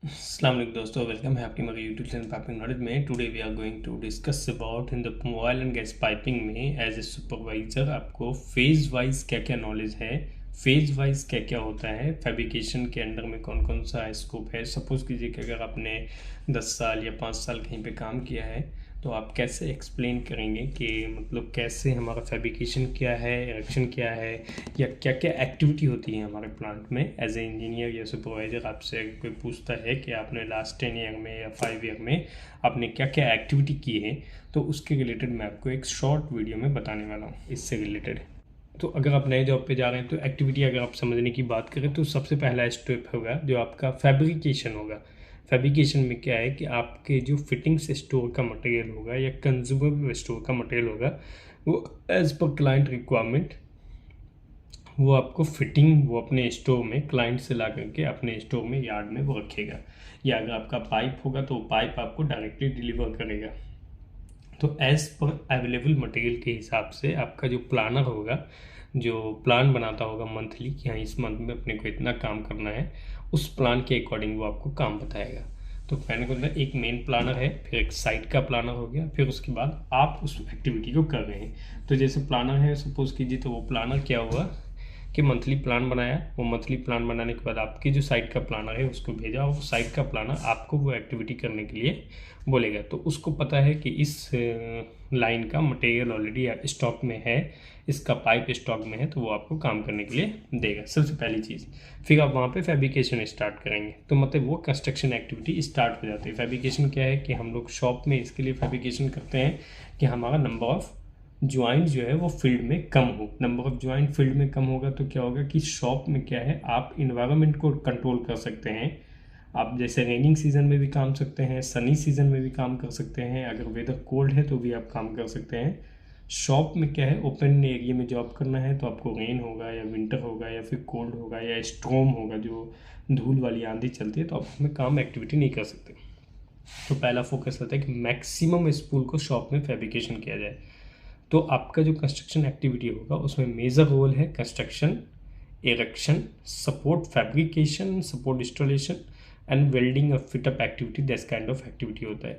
अस्सलाम वालेकुम दोस्तों, वेलकम है आपके मेरे यूट्यूब चैनल पाइपिंग नॉलेज में। Today we are going to discuss about in the oil and gas piping में एज ए सुपरवाइज़र आपको फेज़ वाइज क्या क्या नॉलेज है, फेज़ वाइज क्या क्या होता है, फैब्रिकेशन के अंडर में कौन कौन सा स्कोप है। सपोज़ कीजिए कि अगर आपने 10 साल या 5 साल कहीं पे काम किया है तो आप कैसे एक्सप्लेन करेंगे कि मतलब कैसे हमारा फैब्रिकेशन क्या है, इरेक्शन क्या है, या क्या क्या एक्टिविटी होती है हमारे प्लांट में। एज ए इंजीनियर या सुपरवाइज़र आपसे अगर कोई पूछता है कि आपने लास्ट 10 ईयर में या 5 ईयर में आपने क्या क्या एक्टिविटी की है, तो उसके रिलेटेड मैं आपको एक शॉर्ट वीडियो में बताने वाला हूँ इससे रिलेटेड। तो अगर आप नए जॉब पे जा रहे हैं तो एक्टिविटी अगर आप समझने की बात करें तो सबसे पहला स्टेप होगा जो आपका फैब्रिकेशन होगा। फैब्रिकेशन में क्या है कि आपके जो फिटिंग्स स्टोर का मटेरियल होगा या कंज्यूमेबल स्टोर का मटेरियल होगा वो एज पर क्लाइंट रिक्वायरमेंट वो आपको फिटिंग वो अपने स्टोर में क्लाइंट से ला करके अपने स्टोर में यार्ड में वो रखेगा, या अगर आपका पाइप होगा तो पाइप आपको डायरेक्टली डिलीवर करेगा। तो एज़ पर अवेलेबल मटेरियल के हिसाब से आपका जो प्लानर होगा, जो प्लान बनाता होगा मंथली कि हाँ इस मंथ में अपने को इतना काम करना है, उस प्लान के अकॉर्डिंग वो आपको काम बताएगा। तो कहने को मतलब एक मेन प्लानर है, फिर एक साइट का प्लानर हो गया, फिर उसके बाद आप उस एक्टिविटी को कर रहे हैं। तो जैसे प्लानर है सपोज़ कीजिए, तो वो प्लानर क्या हुआ कि मंथली प्लान बनाया, वो मंथली प्लान बनाने के बाद आपकी जो साइट का प्लानर है उसको भेजा, और साइट का प्लानर आपको वो एक्टिविटी करने के लिए बोलेगा। तो उसको पता है कि इस लाइन का मटेरियल ऑलरेडी स्टॉक में है, इसका पाइप स्टॉक में है, तो वो आपको काम करने के लिए देगा, सबसे पहली चीज़। फिर आप वहाँ पे फैब्रिकेशन स्टार्ट करेंगे, तो मतलब वो कंस्ट्रक्शन एक्टिविटी स्टार्ट हो जाती है। फैब्रिकेशन क्या है कि हम लोग शॉप में इसके लिए फैब्रिकेशन करते हैं कि हमारा नंबर ऑफ़ ज्वाइंट जो है वो फील्ड में कम हो। नंबर ऑफ ज्वाइंट फील्ड में कम होगा तो क्या होगा कि शॉप में क्या है, आप इन्वायरमेंट को कंट्रोल कर सकते हैं। आप जैसे रेनिंग सीजन में भी काम सकते हैं, सनी सीजन में भी काम कर सकते हैं, अगर वेदर कोल्ड है तो भी आप काम कर सकते हैं। शॉप में क्या है, ओपन एरिया में जॉब करना है तो आपको रेन होगा या विंटर होगा या फिर कोल्ड होगा या स्ट्रॉम होगा, जो धूल वाली आंधी चलती है, तो आप उसमें काम एक्टिविटी नहीं कर सकते। तो पहला फोकस रहता है कि मैक्सिमम स्पूल को शॉप में फैब्रिकेशन किया जाए। तो आपका जो कंस्ट्रक्शन एक्टिविटी होगा उसमें मेजर रोल है construction, erection, support fabrication, support installation and welding और fit up activity, that kind of activity होता है।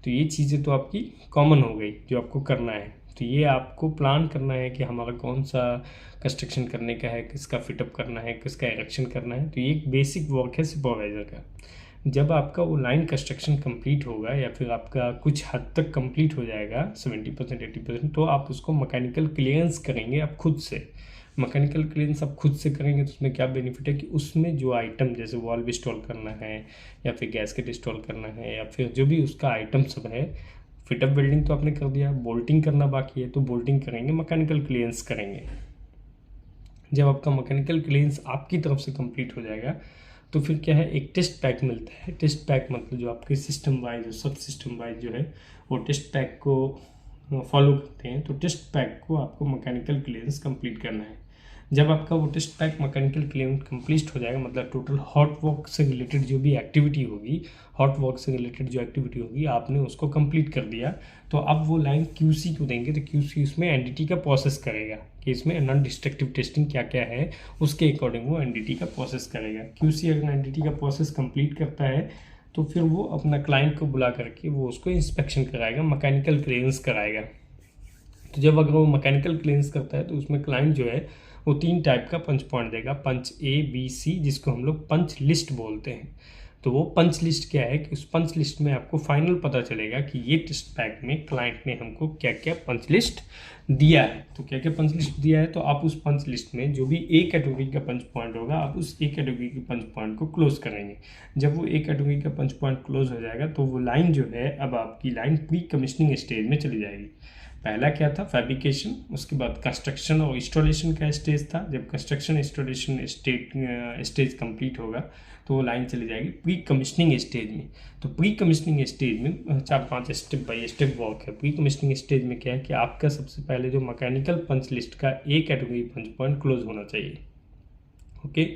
तो ये चीज़ें तो आपकी कॉमन हो गई जो आपको करना है। तो ये आपको प्लान करना है कि हमारा कौन सा कंस्ट्रक्शन करने का है, किसका फिटअप करना है, किसका इरेक्शन करना है। तो ये एक बेसिक वर्क है सुपरवाइज़र का। जब आपका वो लाइन कंस्ट्रक्शन कंप्लीट होगा या फिर आपका कुछ हद तक कंप्लीट हो जाएगा 70% 80%, तो आप उसको मैकेनिकल क्लियरेंस करेंगे आप खुद से। मैकेनिकल क्लियरेंस आप खुद से करेंगे तो उसमें क्या बेनिफिट है कि उसमें जो आइटम जैसे वॉल्व इंस्टॉल करना है या फिर गैसकेट इंस्टॉल करना है या फिर जो भी उसका आइटम सब है, फिटअप वेल्डिंग तो आपने कर दिया, बोल्टिंग करना बाकी है तो बोल्टिंग करेंगे, मैकेनिकल क्लियरेंस करेंगे। जब आपका मैकेनिकल क्लियरेंस आपकी तरफ से कंप्लीट हो जाएगा तो फिर क्या है, एक टेस्ट पैक मिलता है। टेस्ट पैक मतलब जो आपके सिस्टम वाइज और सब सिस्टम वाइज जो है वो टेस्ट पैक को फॉलो करते हैं। तो टेस्ट पैक को आपको मैकेनिकल क्लियरेंस कंप्लीट करना है। जब आपका वो test pack mechanical clearance complete हो जाएगा, मतलब टोटल हॉट वर्क से रिलेटेड जो भी एक्टिविटी होगी, हॉट वर्क से रिलेटेड जो एक्टिविटी होगी आपने उसको कंप्लीट कर दिया, तो अब वो लाइन क्यूसी को देंगे। तो क्यूसी उसमें एनडीटी का प्रोसेस करेगा कि इसमें नॉन डिस्ट्रक्टिव टेस्टिंग क्या क्या है, उसके अकॉर्डिंग वो एनडीटी का प्रोसेस करेगा। क्यूसी अगर एनडीटी का प्रोसेस कंप्लीट करता है तो फिर वो अपना क्लाइंट को बुला करके वो उसको इंस्पेक्शन कराएगा, मैकेनिकल क्लियरेंस कराएगा। तो जब अगर वो मैकेनिकल क्लियरेंस करता है तो उसमें क्लाइंट जो है वो 3 टाइप का पंच पॉइंट देगा, पंच ए बी सी, जिसको हम लोग पंच लिस्ट बोलते हैं। तो वो पंच लिस्ट क्या है कि उस पंच लिस्ट में आपको फाइनल पता चलेगा कि ये टेस्ट पैक में क्लाइंट ने हमको क्या क्या पंच लिस्ट दिया है। तो क्या क्या पंच लिस्ट दिया है, तो आप उस पंच लिस्ट में जो भी ए कैटेगरी का पंच पॉइंट होगा आप उस ए कैटेगरी के पंच पॉइंट को क्लोज करेंगे। जब वो ए कैटेगरी का पंच पॉइंट क्लोज हो जाएगा तो वो लाइन जो है अब आपकी लाइन प्री कमिश्निंग स्टेज में चली जाएगी। पहला क्या था, फैब्रिकेशन, उसके बाद कंस्ट्रक्शन और इंस्टॉलेशन का स्टेज था। जब कंस्ट्रक्शन इंस्टॉलेशन स्टेज कंप्लीट होगा तो वो लाइन चली जाएगी प्री कमिश्निंग स्टेज में। तो प्री कमिश्निंग स्टेज में 4-5 स्टेप बाई स्टेप वर्क है। प्री कमिश्निंग स्टेज में क्या है कि आपका सबसे पहले जो मैकेनिकल पंच लिस्ट का A category punch point close होना चाहिए। ओके,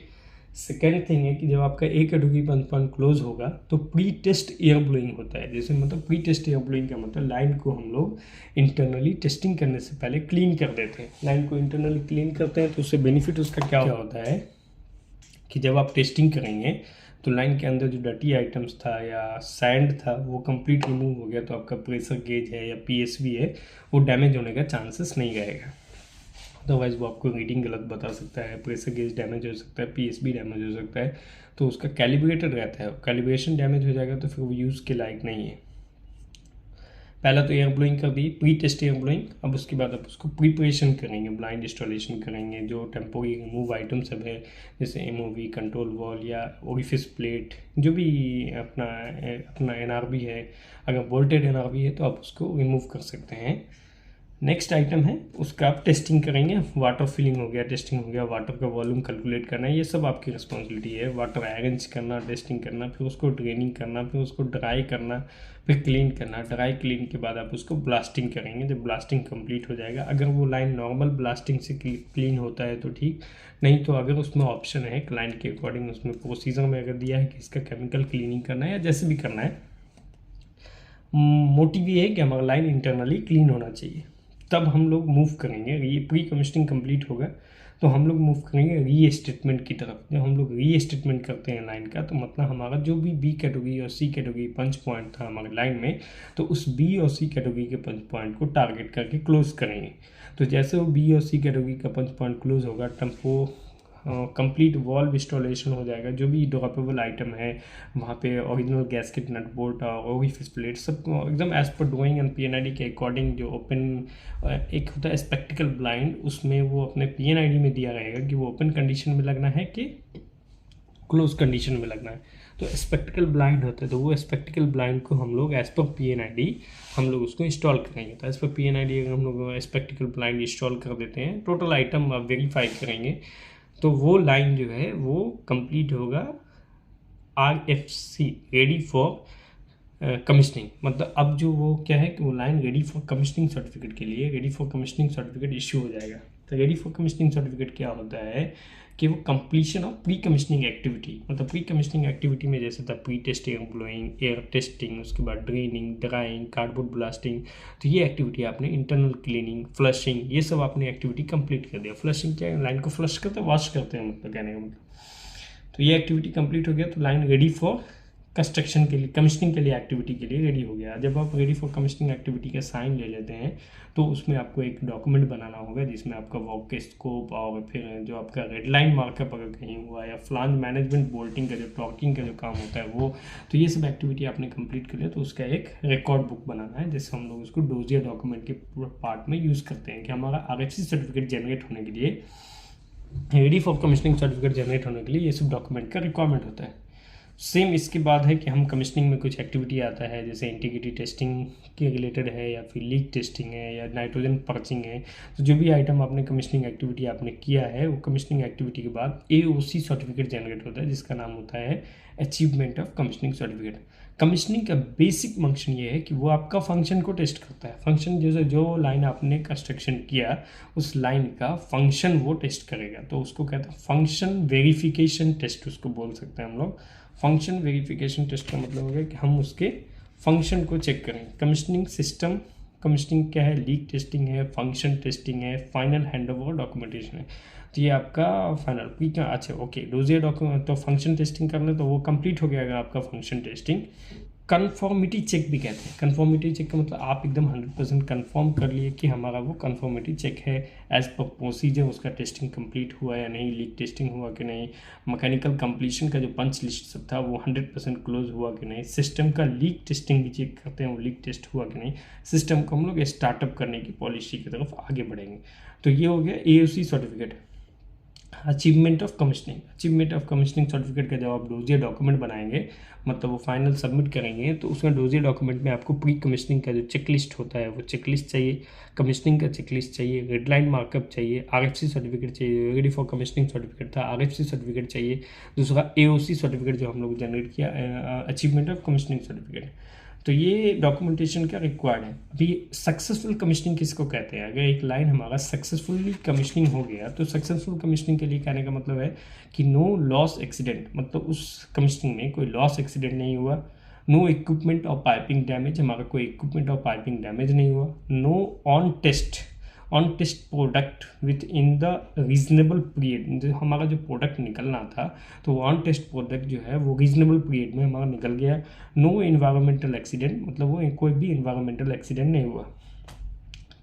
सेकेंड थिंग है कि जब आपका A category punch point close होगा तो प्री टेस्ट एयर ब्लोइंग होता है। जैसे मतलब प्री टेस्ट एयर ब्लोइंग का मतलब लाइन को हम लोग इंटरनली टेस्टिंग करने से पहले क्लीन कर देते हैं। लाइन को इंटरनली क्लीन करते हैं तो उससे बेनिफिट उसका क्या होता है कि जब आप टेस्टिंग करेंगे तो लाइन के अंदर जो डर्टी आइटम्स था या सैंड था वो कंप्लीट रिमूव हो गया, तो आपका प्रेशर गेज है या पीएसवी है वो डैमेज होने का चांसेस नहीं रहेगा। अदरवाइज़ वो आपको रीडिंग गलत बता सकता है, प्रेशर गेज डैमेज हो सकता है, पीएसबी डैमेज हो सकता है, तो उसका कैलिब्रेटेड रहता है। कैलिब्रेशन डैमेज हो जाएगा तो फिर वो यूज़ के लायक नहीं है। पहला तो एयर ब्लोइंग कर दी, प्री टेस्ट एयर ब्लोइंग। अब उसके बाद आप उसको प्रिपरेशन करेंगे, ब्लाइंड इंस्टॉलेशन करेंगे, जो टेम्पोरी रिमूव आइटम सब है जैसे एमओवी, कंट्रोल वॉल या ओरिफिस प्लेट, जो भी अपना एनआरबी है, अगर बोल्टेड एनआरबी है तो आप उसको रिमूव कर सकते हैं। नेक्स्ट आइटम है उसका आप टेस्टिंग करेंगे, वाटर फिलिंग हो गया, टेस्टिंग हो गया, वाटर का वॉल्यूम कैलकुलेट करना, ये सब आपकी रिस्पॉन्सिबिलिटी है। वाटर अरेंज करना, टेस्टिंग करना, फिर उसको ड्रेनिंग करना, फिर उसको ड्राई करना, फिर क्लीन करना। ड्राई क्लीन के बाद आप उसको ब्लास्टिंग करेंगे। जब ब्लास्टिंग कंप्लीट हो जाएगा, अगर वो लाइन नॉर्मल ब्लास्टिंग से क्लीन होता है तो ठीक, नहीं तो अगर उसमें ऑप्शन है क्लाइंट के अकॉर्डिंग, उसमें प्रोसीजर में अगर दिया है कि इसका केमिकल क्लीनिंग करना है या जैसे भी करना है, मोटिव ये है कि हमारा लाइन इंटरनली क्लीन होना चाहिए। तब हम लोग मूव करेंगे, ये प्री कमिश्निंग कंप्लीट होगा तो हम लोग मूव करेंगे री स्टेटमेंट की तरफ। जब हम लोग री स्टेटमेंट करते हैं लाइन का, तो मतलब हमारा जो भी बी कैटेगरी और सी कैटेगरी पंच पॉइंट था हमारे लाइन में, तो उस बी और सी कैटेगरी के पंच पॉइंट को टारगेट करके क्लोज करेंगे। तो जैसे वो बी और सी कैटेगरी का पंच पॉइंट क्लोज होगा, टेम्पो कंप्लीट वॉल्व इंस्टॉलेशन हो जाएगा। जो भी ड्रॉपेबल आइटम है वहाँ पे ओरिजिनल गैस्केट, नट बोल्ट और ओरिफिस प्लेट सब एकदम एज पर ड्राइंग एंड पीएनआईडी के अकॉर्डिंग, जो ओपन एक होता है स्पेक्टिकल ब्लाइंड, उसमें वो अपने पीएनआईडी में दिया रहेगा कि वो ओपन कंडीशन में लगना है कि क्लोज कंडीशन में लगना है। तो स्पेक्टिकल ब्लाइंड होता है, तो वो स्पेक्टिकल ब्लाइंड को हम लोग एज पर पीएनआईडी हम लोग उसको इंस्टॉल करेंगे। तो एज पर पीएनआईडी अगर हम लोग स्पेक्टिकल ब्लाइंड इंस्टॉल कर देते हैं, टोटल आइटम आप वेरीफाई करेंगे, तो वो लाइन जो है वो कंप्लीट होगा RFC, रेडी फॉर कमिश्निंग। मतलब अब जो वो क्या है कि वो line ready for commissioning certificate के लिए, ready for commissioning certificate issue हो जाएगा। तो रेडी फॉर कमिश्निंग सर्टिफिकेट क्या होता है कि वो completion of pre commissioning activity, मतलब प्री कमिश्निंग एक्टिविटी में जैसे था pre test air blowing, air testing, उसके बाद ड्रेनिंग, ड्राइंग, कार्डबोर्ड ब्लास्टिंग, तो ये एक्टिविटी आपने, इंटरनल क्लीनिंग, फ्लशिंग, ये सब आपने एक्टिविटी कंप्लीट कर दिया। फ्लशिंग क्या है, लाइन को फ्लश करते हैं, वॉश करते हैं, मतलब कहने का मतलब। तो ये एक्टिविटी कंप्लीट हो गया, तो लाइन रेडी फॉर कंस्ट्रक्शन के लिए, कमिश्निंग के लिए, एक्टिविटी के लिए रेडी हो गया। जब आप रेडी फॉर कमिश्निंग एक्टिविटी का साइन ले लेते हैं, तो उसमें आपको एक डॉक्यूमेंट बनाना होगा जिसमें आपका वर्क के स्कोप और फिर जो आपका रेड लाइन मार्कअप अगर कहीं हुआ, या फ्लांज मैनेजमेंट, बोल्टिंग का जो टॉर्किंग का जो काम होता है वो, तो ये सब एक्टिविटी आपने कंप्लीट कर लिया, तो उसका एक रिकॉर्ड बुक बनाना है, जिससे हम लोग उसको डोजियर डॉक्यूमेंट के पार्ट में यूज़ करते हैं कि हमारा RFC सर्टिफिकेट जनरेट होने के लिए, ready for commissioning certificate generate होने के लिए ये सब डॉक्यूमेंट का रिक्वायरमेंट होता है। सेम इसके बाद है कि हम कमिश्निंग में कुछ एक्टिविटी आता है, जैसे इंटीग्रिटी टेस्टिंग के रिलेटेड है, या फिर लीक टेस्टिंग है, या नाइट्रोजन पर्चिंग है। तो जो भी आइटम आपने कमिश्निंग एक्टिविटी आपने किया है, वो कमिश्निंग एक्टिविटी के बाद AOC सर्टिफिकेट जनरेट होता है, जिसका नाम होता है achievement of commissioning certificate. Commissioning का बेसिक फंक्शन ये है कि वो आपका फंक्शन को टेस्ट करता है। फंक्शन जो लाइन आपने कंस्ट्रक्शन किया, उस लाइन का फंक्शन वो टेस्ट करेगा, तो उसको कहते हैं फंक्शन वेरिफिकेशन टेस्ट, उसको बोल सकते हैं हम लोग। फंक्शन वेरिफिकेशन टेस्ट का मतलब हो गया कि हम उसके फंक्शन को चेक करें। कमिश्निंग सिस्टम, कमिश्निंग क्या है, लीक टेस्टिंग है, फंक्शन टेस्टिंग है, फाइनल हैंडओवर डॉक्यूमेंटेशन है। तो ये आपका फाइनल प्री का, अच्छा ओके, डोजियर डॉक्यूमेंट, तो फंक्शन टेस्टिंग कर ले तो वो कंप्लीट हो गया अगर आपका फंक्शन टेस्टिंग। कन्फर्मिटी चेक भी कहते हैं। कन्फर्मिटी चेक का मतलब आप एकदम 100% कन्फर्म कर लिए कि हमारा वो कन्फर्मिटी चेक है, एज पर प्रोसीजर उसका टेस्टिंग कंप्लीट हुआ या नहीं, लीक टेस्टिंग हुआ कि नहीं, मैकेनिकल कंप्लीशन का जो पंच लिस्ट सब था वो 100% क्लोज हुआ कि नहीं, सिस्टम का लीक टेस्टिंग भी चेक करते हैं, वो लीक टेस्ट हुआ कि नहीं। सिस्टम को हम लोग स्टार्टअप करने की पॉलिसी की तरफ आगे बढ़ेंगे। तो ये हो गया AOC certificate. Achievement of commissioning, achievement of commissioning certificate का जब आप डोजियर डॉक्यूमेंट बनाएंगे, मतलब वो फाइनल सबमिट करेंगे, तो उसमें डोजियर डॉक्यूमेंट में आपको प्री कमिश्निंग का जो चेकलिस्ट होता है वो चेकलिस्ट चाहिए, कमिश्निंग का चेकलिस्ट चाहिए, रेड लाइन मार्कअप चाहिए, RFC सर्टिफिकेट चाहिए, रेडी फॉर कमिश्निंग सर्टिफिकेट था, RFC सर्टिफिकेट चाहिए, दूसरा AOC सर्टिफिकेट जो हम लोग जनरेट किया, अचीवमेंट ऑफ कमिश्निंग सर्टिफिकेट। तो ये डॉक्यूमेंटेशन का रिक्वायर्ड है। अभी सक्सेसफुल कमिश्निंग किसको कहते हैं? अगर एक लाइन हमारा सक्सेसफुली कमिश्निंग हो गया, तो सक्सेसफुल कमिश्निंग के लिए कहने का मतलब है कि नो लॉस एक्सीडेंट, मतलब उस कमिश्निंग में कोई लॉस एक्सीडेंट नहीं हुआ, नो इक्विपमेंट और पाइपिंग डैमेज, हमारा कोई इक्विपमेंट और पाइपिंग डैमेज नहीं हुआ, no on test on test product within the reasonable period. जो हमारा जो प्रोडक्ट निकलना था तो वो ऑन टेस्ट प्रोडक्ट जो है वो रीजनेबल पीरियड में हमारा निकल गया। नो इन्वायरमेंटल एक्सीडेंट, मतलब वो कोई भी इन्वायरमेंटल एक्सीडेंट नहीं हुआ।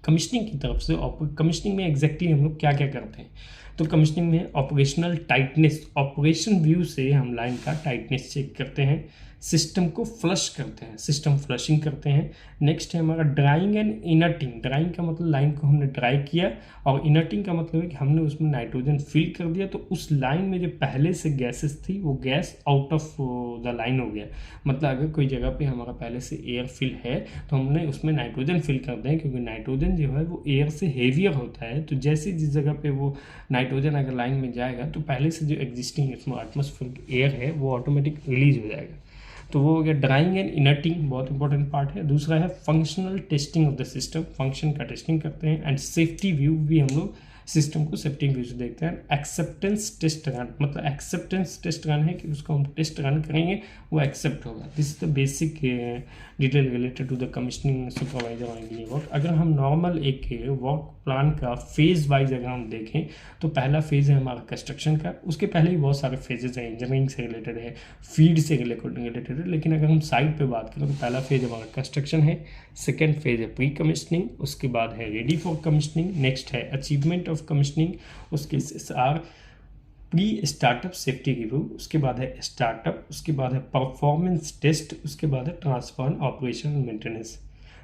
कमीशनिंग की तरफ से कमीशनिंग में एग्जैक्टली हम लोग क्या क्या करते हैं, तो कमीशनिंग में ऑपरेशनल टाइटनेस, ऑपरेशन व्यू से हम लाइन का टाइटनेस चेक करते हैं, सिस्टम को फ्लश करते हैं, सिस्टम फ्लशिंग करते हैं। नेक्स्ट है हमारा ड्राइंग एंड इनर्टिंग। ड्राइंग का मतलब लाइन को हमने ड्राई किया, और इनर्टिंग का मतलब है कि हमने उसमें नाइट्रोजन फिल कर दिया, तो उस लाइन में जो पहले से गैसेस थी वो gas out of the line हो गया। मतलब अगर कोई जगह पे हमारा पहले से एयर फिल है तो हमने उसमें नाइट्रोजन फिल कर दें, क्योंकि नाइट्रोजन जो है वो एयर से हेवियर होता है। तो जैसे जिस जगह पे वो नाइट्रोजन अगर लाइन में जाएगा तो पहले से जो एग्जिस्टिंग इसमें एटमॉस्फेरिक एयर है वो ऑटोमेटिक रिलीज हो जाएगा। तो वो हो गया ड्राइंग एंड इनर्टिंग, बहुत इंपॉर्टेंट पार्ट है। दूसरा है functional testing of the system, function का टेस्टिंग करते हैं। एंड सेफ्टी व्यू भी हम लोग सिस्टम को सेफ्टी व्यू से देखते हैं। एक्सेप्टेंस टेस्ट रन, मतलब एक्सेप्टेंस टेस्ट रन है कि उसको हम टेस्ट रन करेंगे वो एक्सेप्ट होगा। This is the basic detail related to the commissioning supervisor और इंजीनियर वर्क। अगर हम नॉर्मल एक वर्क प्लान का फेज वाइज अगर हम देखें तो पहला फेज है हमारा कंस्ट्रक्शन का, उसके पहले ही बहुत सारे फेजेस हैं, इंजीनियरिंग से रिलेटेड है, फीड से रिलेटेड है। लेकिन अगर हम साइड पे बात करें तो पहला फेज हमारा कंस्ट्रक्शन है, सेकेंड फेज है प्री कमीशनिंग, उसके बाद है रेडी फॉर कमीशनिंग, नेक्स्ट है अचीवमेंट ऑफ कमीशनिंग, उसके आर प्री स्टार्टअप सेफ्टी रिव्यू, उसके बाद है स्टार्टअप, उसके बाद है परफॉर्मेंस टेस्ट, उसके बाद है transfer operation maintenance.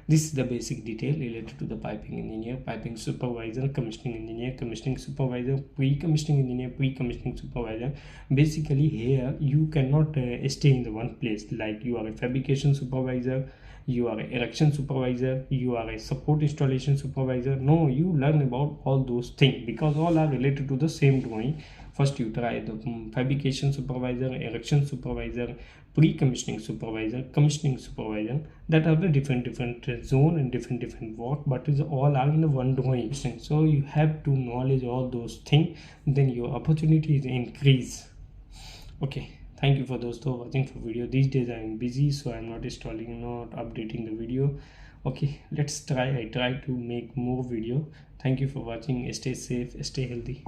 This is the basic detail related to the piping engineer, piping supervisor, commissioning engineer, commissioning supervisor, pre-commissioning engineer, pre-commissioning supervisor. Basically here you cannot stay in the one place, like you are a fabrication supervisor, you are an erection supervisor, you are a support installation supervisor. No, you learn about all those things because all are related to the same drawing. First you try the fabrication supervisor, erection supervisor, pre-commissioning supervisor, commissioning supervisor, that are the different zone and different work, but is all are in the one drawing. So you have to knowledge all those things, then your opportunity is increase. Okay, thank you for those who are watching for video. These days I am busy, so I am not installing, not updating the video. Okay, let's try, I try to make more video. Thank you for watching. Stay safe, stay healthy.